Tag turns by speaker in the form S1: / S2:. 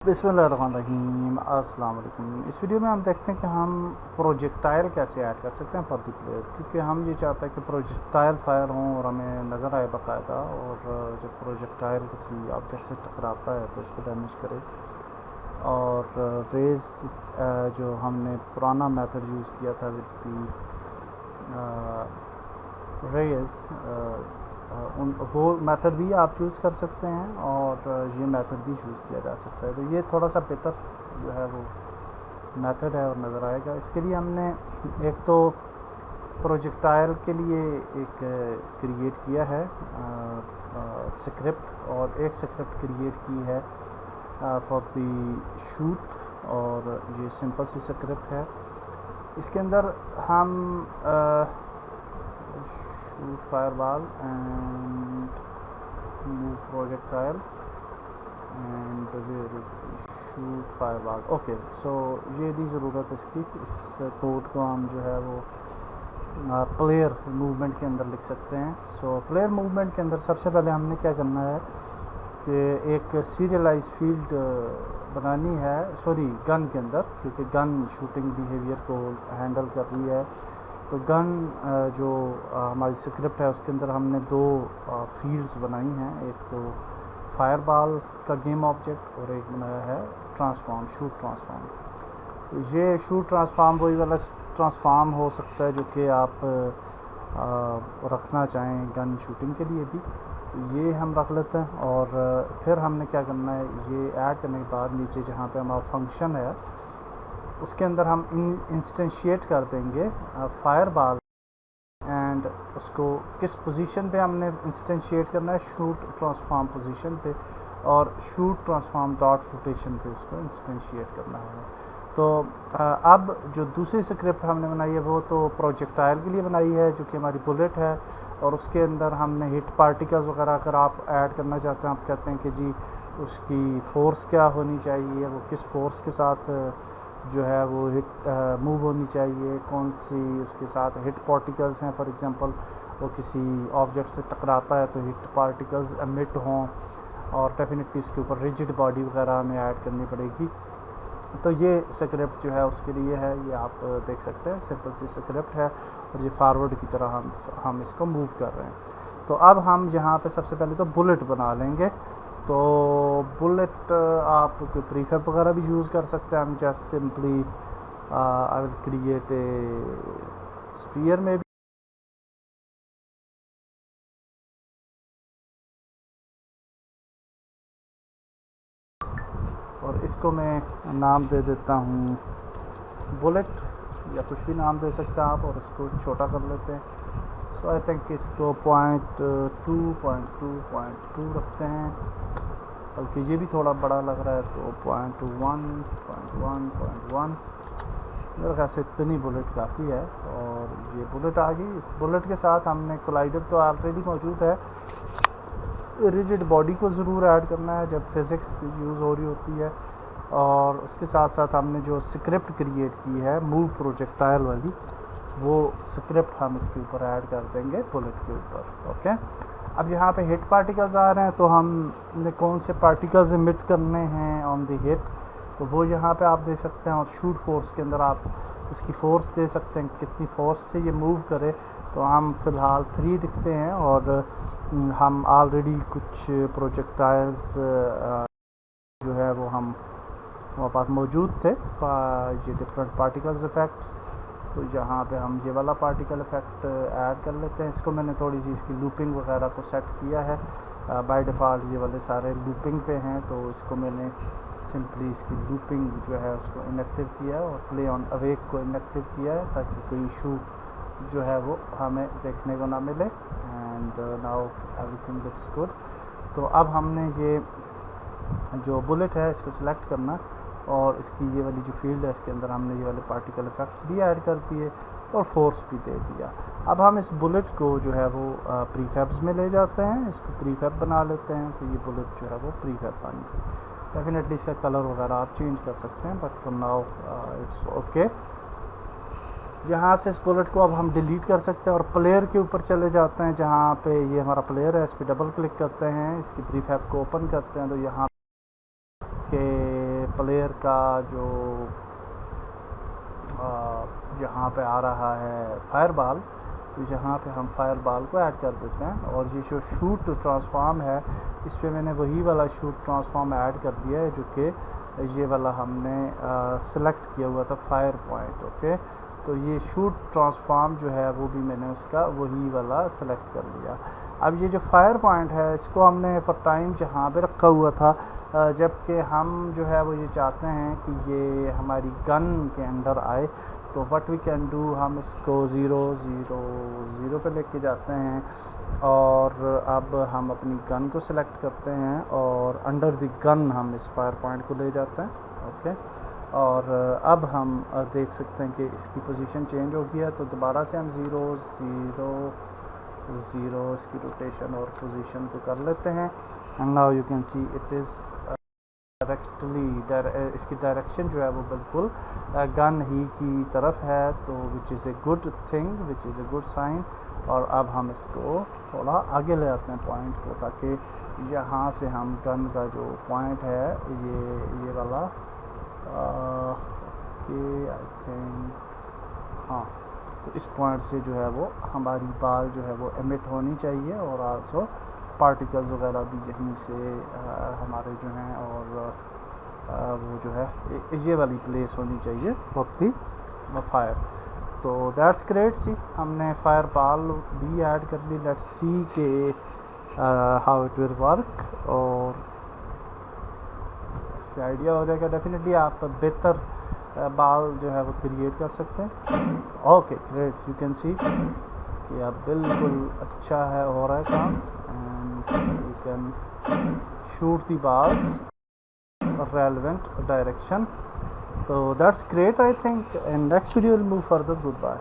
S1: बिस्मिल्लाहिर्रहमानिर्रहीम, अस्सलाम वालेकुम। इस वीडियो में हम देखते हैं कि हम प्रोजेक्टाइल कैसे ऐड कर सकते हैं फॉर द प्लेयर, क्योंकि हम ये चाहते हैं कि प्रोजेक्टाइल फायर हों और हमें नज़र आए बाकायदा, और जब प्रोजेक्टाइल किसी ऑब्जेक्ट से टकराता है तो उसको डैमेज करे। और रेज़ जो हमने पुराना मेथड यूज़ किया था विद दी रेज़, वो मेथड भी आप चूज़ कर सकते हैं और ये मेथड भी चूज़ किया जा सकता है। तो ये थोड़ा सा बेहतर जो है वो मेथड है और नज़र आएगा। इसके लिए हमने एक तो प्रोजेक्टाइल के लिए एक क्रिएट किया है स्क्रिप्ट, और एक स्क्रिप्ट क्रिएट की है फॉर द शूट, और ये सिंपल सी स्क्रिप्ट है। इसके अंदर हम shoot fireball and move projectile and where is the shoot fireball। Okay, so ये भी ज़रूरत है इसकी। इस कोड को हम जो है वो प्लेयर मूवमेंट के अंदर लिख सकते हैं। सो प्लेयर मूवमेंट के अंदर सबसे पहले हमने क्या करना है कि एक सीरियलाइज फील्ड बनानी है, गन के अंदर, क्योंकि गन शूटिंग बिहेवियर को हैंडल कर रही है। तो गन जो हमारी स्क्रिप्ट है उसके अंदर हमने दो फील्ड्स बनाई हैं, एक तो फायरबॉल का गेम ऑब्जेक्ट और एक बनाया है ट्रांसफॉर्म, शूट ट्रांसफॉर्म। तो ये शूट ट्रांसफॉर्म वही वाला ट्रांसफॉर्म हो सकता है जो कि आप रखना चाहें गन शूटिंग के लिए भी। ये हम रख लेते हैं, और फिर हमने क्या करना है, ये ऐड करने के बाद नीचे जहाँ पे हमारा फंक्शन है उसके अंदर हम इंस्टेंशिएट कर देंगे फायरबॉल, एंड उसको किस पोजीशन पे हमने इंस्टेंशिएट करना है, शूट ट्रांसफॉर्म पोजीशन पे, और शूट ट्रांसफॉर्म डॉट रोटेशन पे उसको इंस्टेंशिएट करना है। तो अब जो दूसरी स्क्रिप्ट हमने बनाई है वो तो प्रोजेक्टाइल के लिए बनाई है, जो कि हमारी बुलेट है, और उसके अंदर हमने हिट पार्टिकल्स वगैरह अगर आप ऐड करना चाहते हैं, आप कहते हैं कि जी उसकी फोर्स क्या होनी चाहिए, वो किस फोर्स के साथ जो है वो हिट मूव होनी चाहिए, कौन सी उसके साथ हिट पार्टिकल्स हैं। फॉर एग्जांपल वो किसी ऑब्जेक्ट से टकराता है तो हिट पार्टिकल्स एमिट हों, और डेफिनेटली इसके ऊपर रिजिड बॉडी वगैरह हमें ऐड करनी पड़ेगी। तो ये स्क्रिप्ट जो है उसके लिए है, ये आप देख सकते हैं सिंपल सी स्क्रिप्ट है, और ये फॉरवर्ड की तरह हम इसको मूव कर रहे हैं। तो अब हम यहाँ पे सबसे पहले तो बुलेट बना लेंगे। तो बुलेट आप कोई प्रीफैब वगैरह भी यूज़ कर सकते हैं। हम just simply I will create a sphere में भी, और इसको मैं नाम दे देता हूँ बुलेट, या कुछ भी नाम दे सकते हैं आप, और इसको छोटा कर लेते हैं। सो आई थिंक इसको 0.2 रखते हैं, बल्कि ये भी थोड़ा बड़ा लग रहा है तो 0.1 मेरे ख्याल से इतनी बुलेट काफ़ी है। और ये बुलेट आ गई। इस बुलेट के साथ हमने कोलाइडर तो ऑलरेडी मौजूद है, रिजिड बॉडी को ज़रूर ऐड करना है जब फिज़िक्स यूज़ हो रही होती है, और उसके साथ साथ हमने जो स्क्रिप्ट क्रिएट की है मूव प्रोजेक्टाइल वाली, वो स्क्रिप्ट हम इसके ऊपर ऐड कर देंगे बुलेट के ऊपर। ओके, अब यहाँ पे हिट पार्टिकल्स आ रहे हैं, तो हमने कौन से पार्टिकल्स इमिट करने हैं ऑन द हिट, तो वो यहाँ पे आप दे सकते हैं। और शूट फोर्स के अंदर आप इसकी फोर्स दे सकते हैं, कितनी फोर्स से ये मूव करे। तो हम फ़िलहाल 3 लिखते हैं, और हम ऑलरेडी कुछ प्रोजेक्टाइल्स जो है वो हमारे पास मौजूद थे, ये डिफरेंट पार्टिकल्स इफ़ेक्ट्स। तो यहाँ पे हम ये वाला पार्टिकल इफ़ेक्ट ऐड कर लेते हैं। इसको मैंने थोड़ी सी इसकी लूपिंग वगैरह को सेट किया है, बाय डिफ़ॉल्ट ये वाले सारे लूपिंग पे हैं, तो इसको मैंने सिंपली इसकी लूपिंग जो है उसको इनएक्टिव किया है, और प्ले ऑन अवेक को इनएक्टिव किया है, ताकि कोई इशू जो है वो हमें देखने को ना मिले। And now everything looks good. तो अब हमने ये जो बुलेट है इसको सिलेक्ट करना, और इसकी ये वाली जो फील्ड है इसके अंदर हमने ये वाले पार्टिकल इफेक्ट्स भी ऐड कर दिए और फोर्स भी दे दिया। अब हम इस बुलेट को जो है वो प्रीफैब्स में ले जाते हैं, इसको प्रीफैब बना लेते हैं। तो ये बुलेट जो है वो प्रीफैब बन गई। डेफिनेटली इसका कलर वगैरह आप चेंज कर सकते हैं, but for now it's okay. यहाँ से इस बुलेट को अब हम डिलीट कर सकते हैं, और प्लेयर के ऊपर चले जाते हैं जहाँ पे ये हमारा प्लेयर है, इस पर डबल क्लिक करते हैं, इसकी प्रीफैब को ओपन करते हैं। तो यहाँ के پلیئر کا جو یہاں پہ آ رہا ہے فائر بال، تو یہاں پہ ہم فائر بال کو ایڈ کر دیتے ہیں. اور یہ جو شوٹ ٹرانسفارم ہے اس پہ میں نے وہی والا شوٹ ٹرانسفارم ایڈ کر دیا ہے جو کہ یہ والا ہم نے سلیکٹ کیا ہوا تھا فائر پوائنٹ. اوکے، تو یہ شوٹ ٹرانسفارم جو ہے وہ بھی میں نے اس کا وہی والا سلیکٹ کر لیا. اب یہ جو فائر پوائنٹ ہے اس کو ہم نے فار ٹائم جہاں پہ رکھا ہوا تھا، جبکہ ہم جو ہے وہ یہ چاہتے ہیں کہ یہ ہماری گن کے اندر آئے، تو وٹ وی کین ڈو، ہم اس کو 0 0 0 پہ لے کے جاتے ہیں اور اب ہم اپنی گن کو سلیکٹ کرتے ہیں اور انڈر دی گن ہم اس فائر پوائنٹ کو لے جاتے ہیں. اوکے، اور اب ہم دیکھ سکتے ہیں کہ اس کی پوزیشن چینج ہو گیا، تو دوبارہ سے ہم 0 0 0 اس کی روٹیشن اور پوزیشن کو کر لیتے ہیں. And now you can see it is directly, اس کی ڈائریکشن جو ہے وہ بالکل گن ہی کی طرف ہے، تو which is a good thing, which is a good sign. اور اب ہم اس کو تھوڑا آگے لے آتے ہیں پوائنٹ کو، تاکہ یہاں سے ہم گن کا جو پوائنٹ ہے یہ والا کہ آئی تھنک ہاں، تو اس پوائنٹ سے جو ہے وہ ہماری بال جو ہے وہ ایمٹ ہونی چاہیے، اور آلسو پارٹیکلز وغیرہ بھی یہیں سے ہمارے جو ہیں، اور وہ جو ہے یہ والی پلیس ہونی چاہیے وقت دی فائر. تو دیٹس گریٹ جی، ہم نے فائر بال بھی ایڈ کر لی. لیٹس سی کہ ہاؤ اٹ ول ورک، اور اس سے آئیڈیا ہو جائے گا. ڈیفینیٹلی آپ بہتر بال جو ہے وہ کریٹ کر سکتے ہیں. Okay great, you can see کہ اب بالکل اچھا ہے، ہو رہا ہے کام. And you can shoot the balls relevant direction. So that's great, I think. And next video we'll move further. Goodbye.